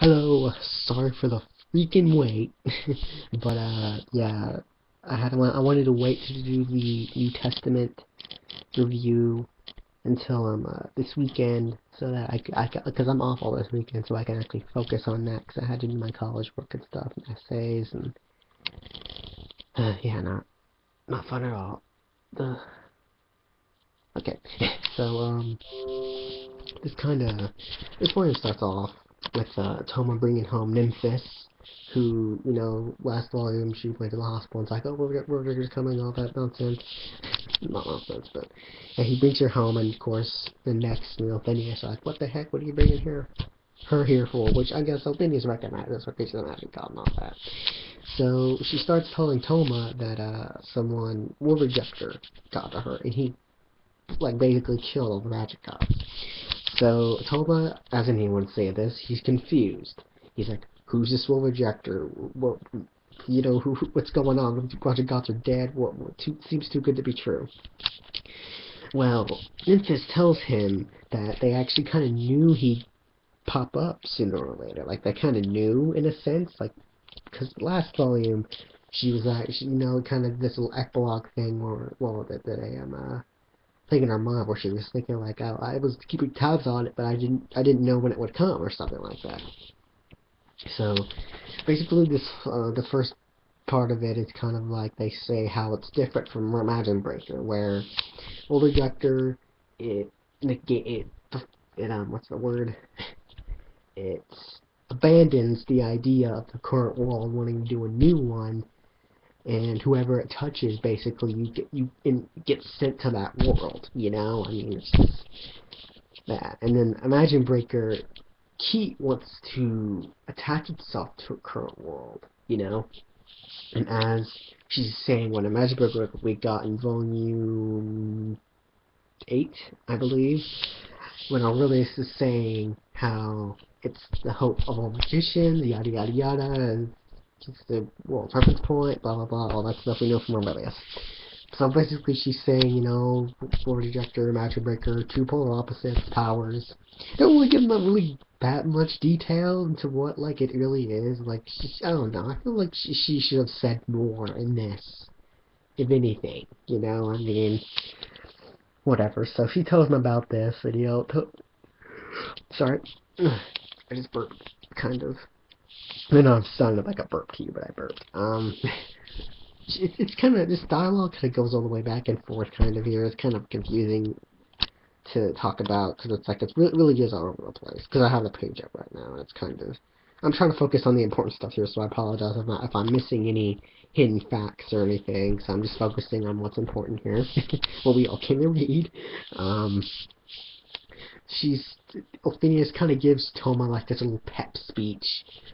Hello, sorry for the freaking wait, but yeah, I wanted to wait to do the New Testament review until this weekend, so that because I'm off all this weekend, so I can actually focus on that, because I had to do my college work and stuff, and essays, and yeah, not fun at all. The Okay, so this kind of this one starts off with Touma bringing home Nymphis, who, last volume she went to the hospital and it's like, oh, we're just coming, all that nonsense. Not nonsense, but yeah, he brings her home, and of course the next, Phineas are like, what the heck, what are you bringing her here for? Which I guess Phineas recognizes what she's an magic god and all that. So she starts telling Touma that someone will rejector got to her, and he like basically killed all the magic gods. So Toba, as anyone would say this, he's confused. He's like, "Who's this will rejector? What, what's going on? The magic gods are dead. Seems too good to be true." Well, Nymphis tells him that they actually kind of knew he'd pop up sooner or later. Like they kind of knew in a sense, like because last volume she was actually, kind of this little epilogue thing where, well, that I am thinking her mom, where she was thinking like, oh, I was keeping tabs on it, but I didn't know when it would come, or something like that. So basically, this the first part of it is kind of like they say how it's different from Imagine Breaker, where Old Rejector, it what's the word? It abandons the idea of the current world, wanting to do a new one, and whoever it touches, basically, get sent to that world. I mean, it's just that. And then Imagine Breaker, Keat wants to attach itself to a current world. And as she's saying, when Imagine Breaker we got in volume 8, I believe, when Aurelius is saying how it's the hope of all magicians, yada yada yada, and it's the world reference point, blah blah blah, all that stuff we know from Aurelius. So basically she's saying, World Rejector, Magic Breaker, two polar opposites, powers. Don't really give them really that much detail into what, like, it really is. Like, I don't know, I feel like she should have said more in this, if anything, I mean, whatever. So she tells him about this, and, sorry, I just burped, kind of. I know I'm sounding like a burp to you, but I burped. It's kind of, this dialogue kind of goes all the way back and forth kind of here. It's kind of confusing to talk about, because it's like, it really is all over the place, because I have the page up right now, and it's kind of, I'm trying to focus on the important stuff here, so I apologize if I'm missing any hidden facts or anything, so I'm just focusing on what's important here, what we all can read. Phineas kind of gives Touma like this little pep speech,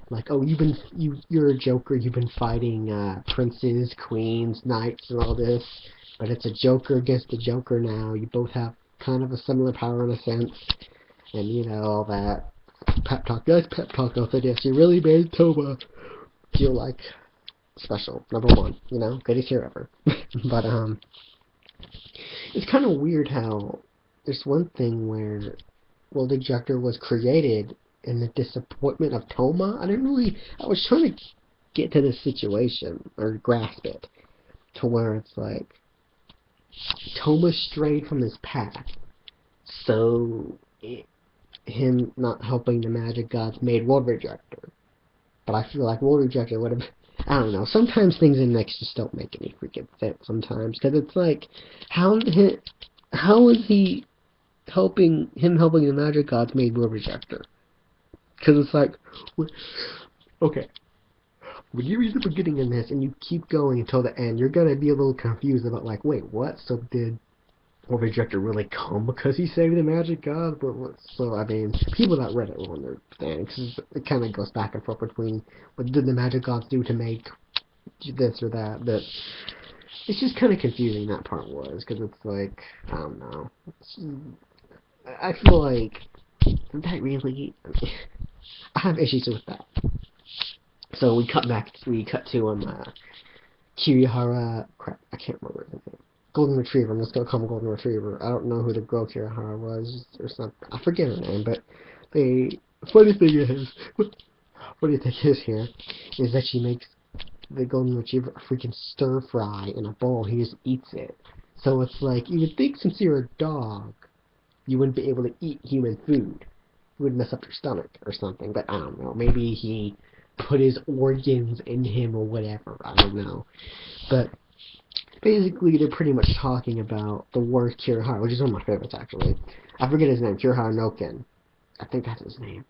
like, oh, you're a Joker, you've been fighting princes, queens, knights, and all this, but it's a Joker against a Joker now. You both have kind of a similar power in a sense, and all that pep talk. Guys, pep talk off of this. You really made Touma feel like special. Number one, greatest hero ever. But it's kind of weird how there's one thing where, well, the Rejector was created in the disappointment of Touma. I was trying to get to this situation, or grasp it, to where it's like, Touma strayed from his path, so him not helping the magic gods made World Rejector. But I feel like World Rejector would have, I don't know, sometimes things in Next just don't make any freaking sense sometimes, because it's like, how is he helping the magic gods made World Rejector? Because it's like, okay, when you read the beginning in this and you keep going until the end, you're gonna be a little confused about, like, wait, what? So did World Rejector really come because he saved the magic god? So, I mean, people that read it will understand, because it kind of goes back and forth between what did the magic gods do to make this or that, but it's just kind of confusing, that part was, because it's like, I don't know. I feel like, that really, I have issues with that. So we cut to Kirihara, crap, I can't remember his name. Golden Retriever, I'm just gonna call him Golden Retriever. I don't know who the girl Kirihara was, or something. I forget her name, but funny thing is, what do you think is here? Is that she makes the golden retriever a freaking stir fry in a bowl. He just eats it. So it's like, you would think since you're a dog, you wouldn't be able to eat human food. It would mess up your stomach or something, but I don't know. Maybe he put his organs in him or whatever. I don't know. But basically, they're pretty much talking about the war of Kirihara, which is one of my favorites, actually. I forget his name, Kirihara Noken. I think that's his name.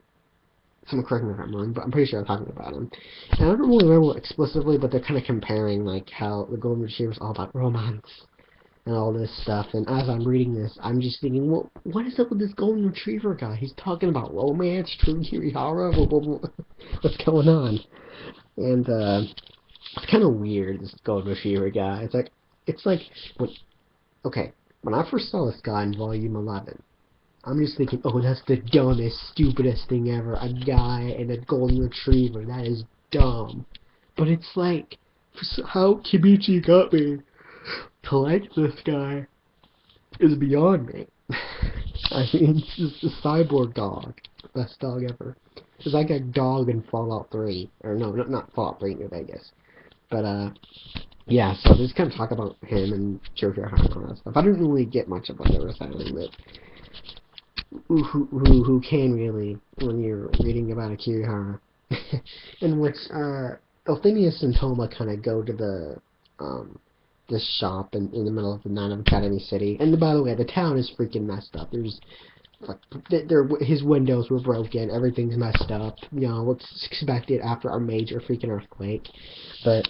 Someone correct me if I'm wrong, but I'm pretty sure I'm talking about him. And I don't really remember explicitly, but they're kind of comparing, like, how the Golden Retriever is all about romance and all this stuff. And as I'm reading this, I'm just thinking, well, what is up with this Golden Retriever guy? He's talking about romance, true Kirihara? What's going on? And, it's kind of weird, this Golden Retriever guy. It's like, when I first saw this guy in Volume 11, I'm just thinking, oh, that's the dumbest, stupidest thing ever. A guy and a Golden Retriever. That is dumb. But it's like, how Kimichi got me to like this guy is beyond me. I mean, it's just a cyborg dog. Best dog ever. It's like a dog in Fallout 3. Or no, not Fallout 3, New Vegas. But, yeah, so just kind of talk about him and Kirihara and all that stuff. I didn't really get much of what they were saying, but who can really when you're reading about a Kirihara. In which Elphinius and Touma kind of go to this shop in the middle of the Nine of Academy City. And by the way, the town is freaking messed up. There's like his windows were broken, everything's messed up. You know, what's expected after a major freaking earthquake. But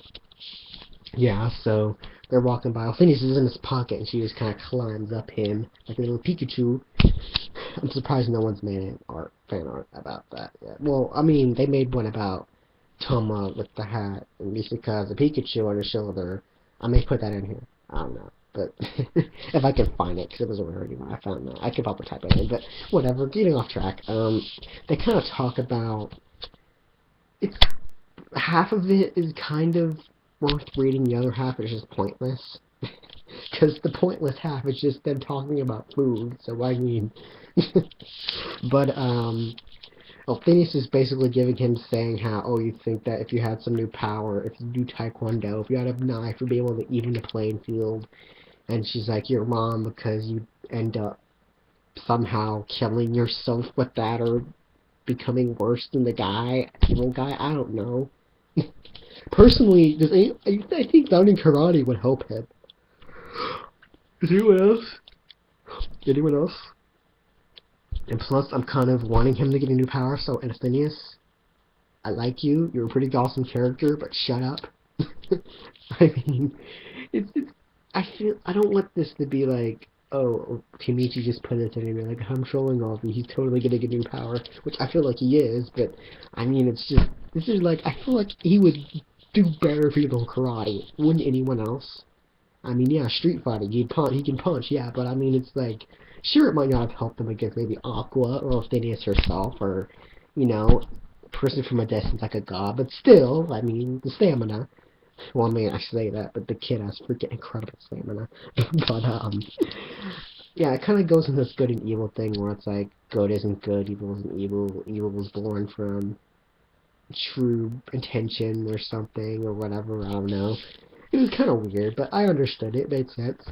yeah, so they're walking by. Elphinius is in his pocket, and she just kind of climbs up him like a little Pikachu. I'm surprised no one's made an fan art about that yet. Well, I mean, they made one about Touma with the hat, and Misaka has a Pikachu on her shoulder. I may put that in here. I don't know. But if I can find it, because it was a rarity when I found that. I could probably type it in, but whatever. Getting off track. They kind of talk about... half of it is kind of worth reading, the other half is just pointless. Because the pointless half is just them talking about food, so I mean... But, Elphinius is basically giving him saying how, oh, you think that if you had some new power, if you do taekwondo, if you had a knife, you'd be able to even the playing field. And she's like, you're wrong because you end up somehow killing yourself with that or becoming worse than the guy, evil guy, I don't know. Personally, I think learning karate would help him. Anyone else? Anyone else? And plus, I'm kind of wanting him to get a new power, so Elphinius, I like you, you're a pretty awesome character, but shut up. I mean, I don't want this to be like, oh, Kimichi just put it in me, like, I'm trolling all of you, he's totally gonna get a new power, which I feel like he is, but, I mean, it's just, this is like, I feel like he would do better if he did karate. Wouldn't anyone else? I mean, yeah, street fighting, he can punch, yeah, but I mean, it's like, sure, it might not have helped him against maybe Aqua or Elphinius herself, or, you know, a person from a distance like a god, but still, I mean, the stamina. Well, I mean, I say that, but the kid has freaking incredible stamina. But, yeah, it kind of goes in this good and evil thing where it's like, good isn't good, evil isn't evil, evil was born from true intention or something, or whatever, I don't know. It was kind of weird, but I understood it, made sense.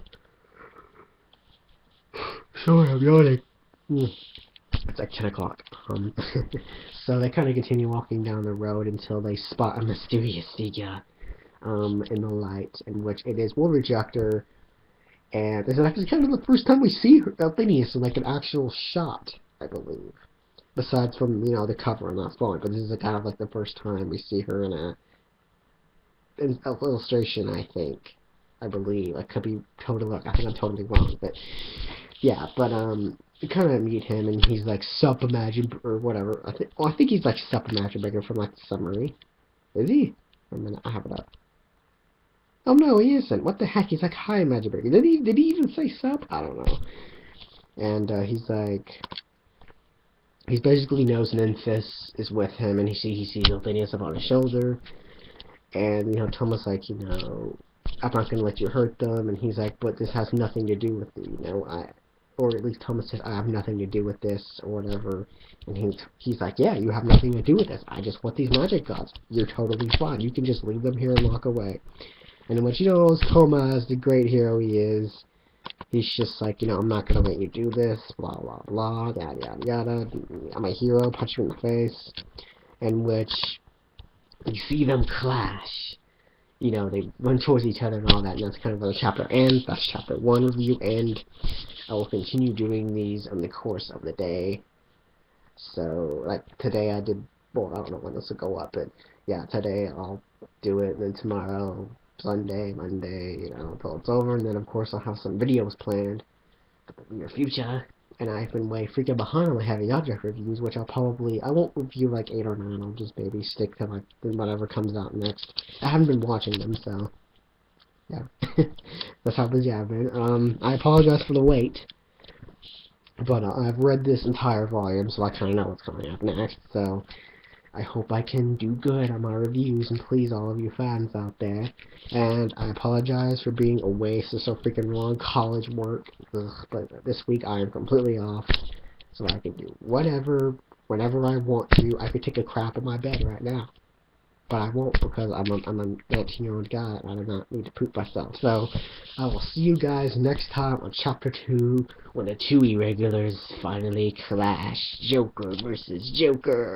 Sorry, I'm yawning. It's like 10 o'clock. So they kind of continue walking down the road until they spot a mysterious figure in the light, in which it is Will Rejector, and this is actually kind of the first time we see her, Elphinius in like an actual shot, I believe. Besides from, you know, the cover and that point, but this is kind of like the first time we see her in an illustration, I think. I believe. I could be totally, I think I'm totally wrong, but yeah, but you kind of meet him, and he's like Sup Imagine, or whatever. I think he's like Sup Imagine Breaker from like the summary. Is he? I mean, I have it up. Oh no, he isn't. What the heck? He's like Hi Imagine Breaker. Did he even say Sup? I don't know. And he's like, he basically knows Nymphis is with him, and he sees Elphinius up on his shoulder, and you know, Touma's like, you know, I'm not gonna let you hurt them, and he's like, but this has nothing to do with you, you know, or at least Toma says, I have nothing to do with this, or whatever. And he's like, yeah, you have nothing to do with this. I just want these magic gods. You're totally fine. You can just leave them here and walk away. And then when she knows Toma is the great hero he is, he's just like, I'm not going to let you do this, blah, blah, blah, yada, yada, yada. I'm a hero, punch you in the face. In which you see them clash. They run towards each other and all that, and that's kind of where the chapter ends. That's chapter 1 review, and I will continue doing these in the course of the day. So, like, today I did, well, I don't know when this will go up, but, yeah, today I'll do it, and then tomorrow, Sunday, Monday, until it's over, and then, of course, I'll have some videos planned for the near future. And I've been way freaking behind on my heavy object reviews, which I won't review like 8 or 9, I'll just maybe stick to like whatever comes out next. I haven't been watching them, so yeah. That's how busy I've been. I apologize for the wait, but I've read this entire volume, so I kind of know what's coming up next, so I hope I can do good on my reviews and please all of you fans out there. And I apologize for being away for so freaking long, college work. But this week I am completely off, so I can do whatever, whenever I want to. I could take a crap in my bed right now, but I won't because I'm a 19-year-old guy and I do not need to poop myself. So I will see you guys next time on Chapter 2 when the two irregulars finally clash. Joker versus Joker.